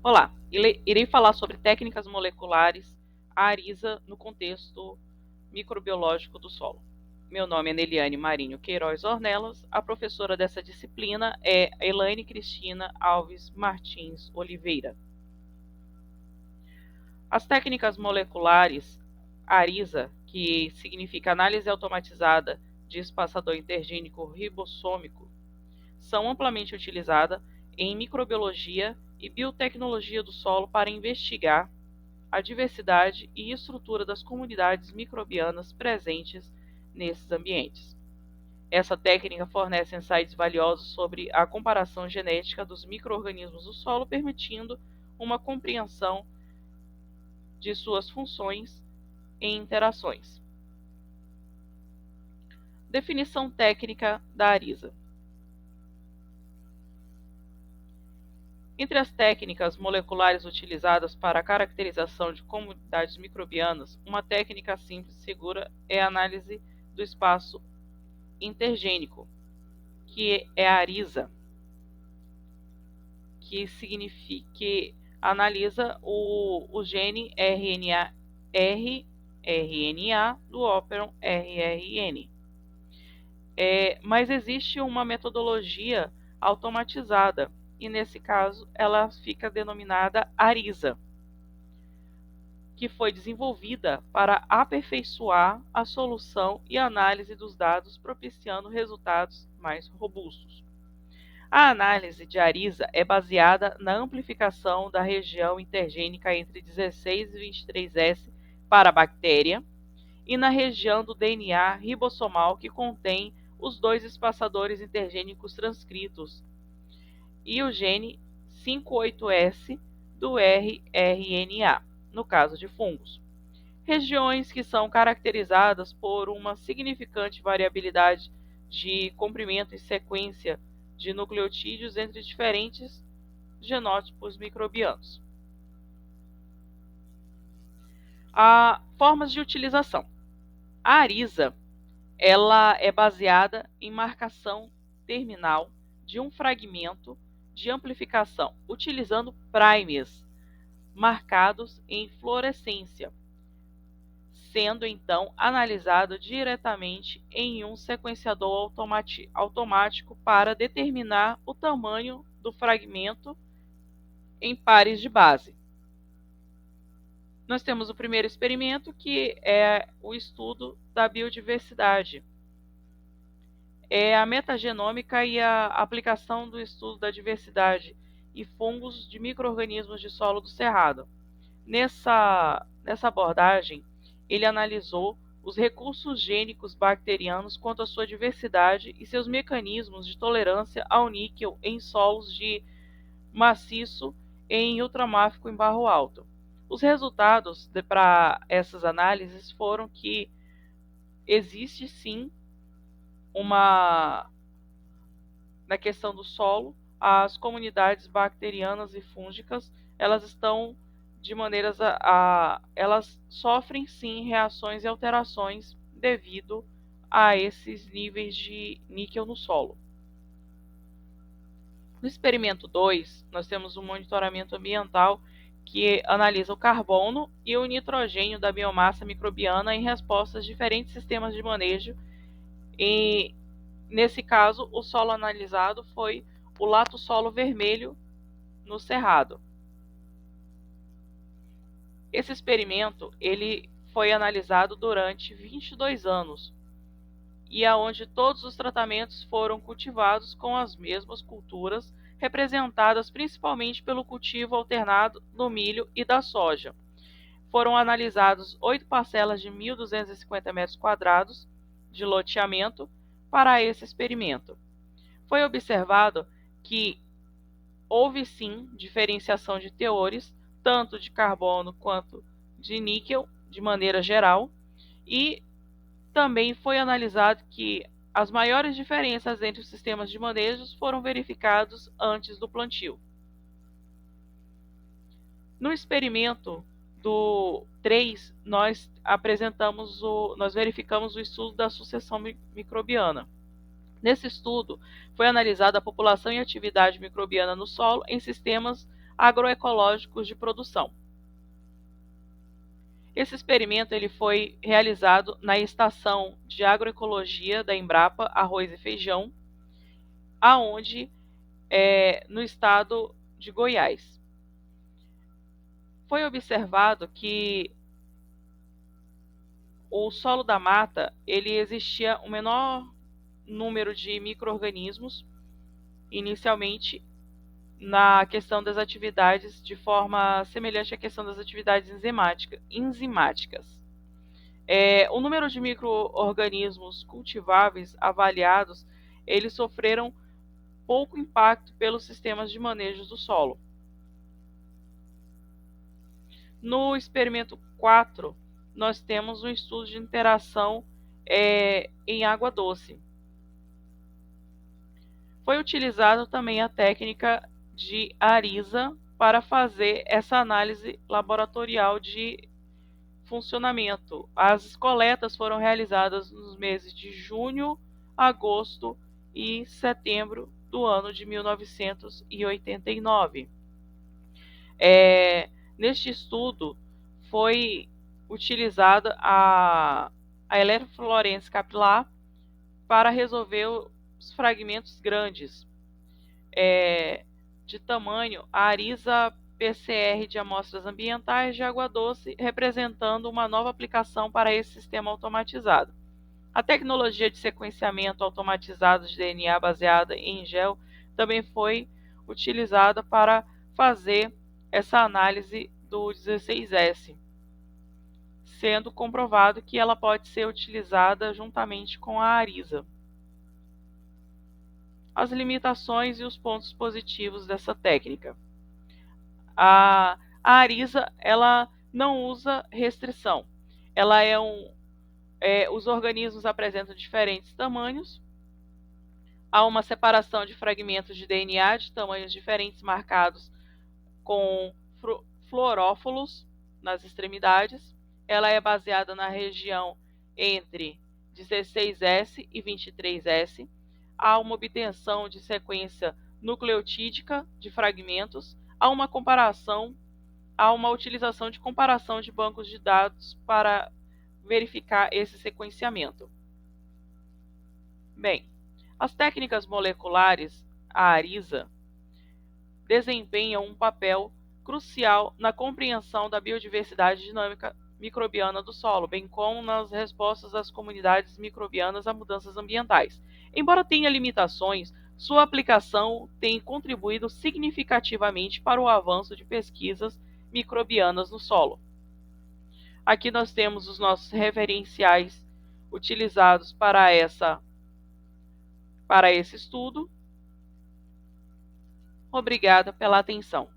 Olá, irei falar sobre técnicas moleculares ARISA no contexto microbiológico do solo. Meu nome é Neliane Marinho Queiroz Ornelas, a professora dessa disciplina é Elaine Cristina Alves Martins Oliveira. As técnicas moleculares ARISA, que significa Análise Automatizada de Espaçador Intergênico Ribossômico, são amplamente utilizadas em microbiologia e biotecnologia do solo para investigar a diversidade e estrutura das comunidades microbianas presentes nesses ambientes. Essa técnica fornece insights valiosos sobre a comparação genética dos micro-organismos do solo, permitindo uma compreensão de suas funções e interações. Definição técnica da ARISA. Entre as técnicas moleculares utilizadas para a caracterização de comunidades microbianas, uma técnica simples e segura é a análise do espaço intergênico, que é a ARISA, que analisa o gene rRNA do óperon rRN. Mas existe uma metodologia automatizada, e nesse caso ela fica denominada ARISA, que foi desenvolvida para aperfeiçoar a solução e análise dos dados, propiciando resultados mais robustos. A análise de ARISA é baseada na amplificação da região intergênica entre 16 e 23S para a bactéria e na região do DNA ribossomal que contém os dois espaçadores intergênicos transcritos e o gene 58S do rRNA, no caso de fungos. Regiões que são caracterizadas por uma significante variabilidade de comprimento e sequência de nucleotídeos entre diferentes genótipos microbianos. Formas de utilização. A ARISA ela é baseada em marcação terminal de um fragmento de amplificação, utilizando primers marcados em fluorescência, sendo então analisado diretamente em um sequenciador automático para determinar o tamanho do fragmento em pares de base. Nós temos o primeiro experimento, que é o estudo da biodiversidade. É a metagenômica e a aplicação do estudo da diversidade e fungos de micro-organismos de solo do Cerrado. Nessa abordagem, ele analisou os recursos gênicos bacterianos quanto à sua diversidade e seus mecanismos de tolerância ao níquel em solos de maciço e em ultramáfico em barro alto. Os resultados para essas análises foram que existe sim na questão do solo, as comunidades bacterianas e fúngicas, elas estão de maneiras elas sofrem sim reações e alterações devido a esses níveis de níquel no solo. No experimento 2, nós temos um monitoramento ambiental que analisa o carbono e o nitrogênio da biomassa microbiana em respostas a diferentes sistemas de manejo. E nesse caso, o solo analisado foi o lato solo vermelho no Cerrado. Esse experimento ele foi analisado durante 22 anos e aonde todos os tratamentos foram cultivados com as mesmas culturas, representadas principalmente pelo cultivo alternado do milho e da soja. Foram analisados 8 parcelas de 1.250 metros quadrados de loteamento para esse experimento. Foi observado que houve sim diferenciação de teores, tanto de carbono quanto de níquel, de maneira geral, e também foi analisado que as maiores diferenças entre os sistemas de manejos foram verificados antes do plantio. No experimento do 3, nós verificamos o estudo da sucessão microbiana. Nesse estudo, foi analisada a população e atividade microbiana no solo em sistemas agroecológicos de produção. Esse experimento ele foi realizado na estação de agroecologia da Embrapa Arroz e Feijão, aonde no estado de Goiás. Foi observado que o solo da mata ele existia um menor número de micro-organismos inicialmente na questão das atividades de forma semelhante à questão das atividades enzimáticas. O número de micro-organismos cultiváveis avaliados, eles sofreram pouco impacto pelos sistemas de manejo do solo. No experimento 4, nós temos um estudo de interação em água doce. Foi utilizada também a técnica de ARISA para fazer essa análise laboratorial de funcionamento. As coletas foram realizadas nos meses de junho, agosto e setembro do ano de 1989. Neste estudo foi utilizada a eletrofluorescência capilar para resolver os fragmentos grandes de tamanho, a ARISA PCR de amostras ambientais de água doce, representando uma nova aplicação para esse sistema automatizado. A tecnologia de sequenciamento automatizado de DNA baseada em gel também foi utilizada para fazer essa análise do 16S, sendo comprovado que ela pode ser utilizada juntamente com a ARISA. As limitações e os pontos positivos dessa técnica. A ARISA ela não usa restrição. Ela os organismos apresentam diferentes tamanhos. Há uma separação de fragmentos de DNA de tamanhos diferentes marcados com fluorófilos nas extremidades. Ela é baseada na região entre 16S e 23S. Há uma obtenção de sequência nucleotídica de fragmentos. Há uma utilização de comparação de bancos de dados para verificar esse sequenciamento. Bem, as técnicas moleculares, a ARISA, desempenham um papel crucial na compreensão da biodiversidade dinâmica microbiana do solo, bem como nas respostas das comunidades microbianas a mudanças ambientais. Embora tenha limitações, sua aplicação tem contribuído significativamente para o avanço de pesquisas microbianas no solo. Aqui nós temos os nossos referenciais utilizados para esse estudo. Obrigada pela atenção.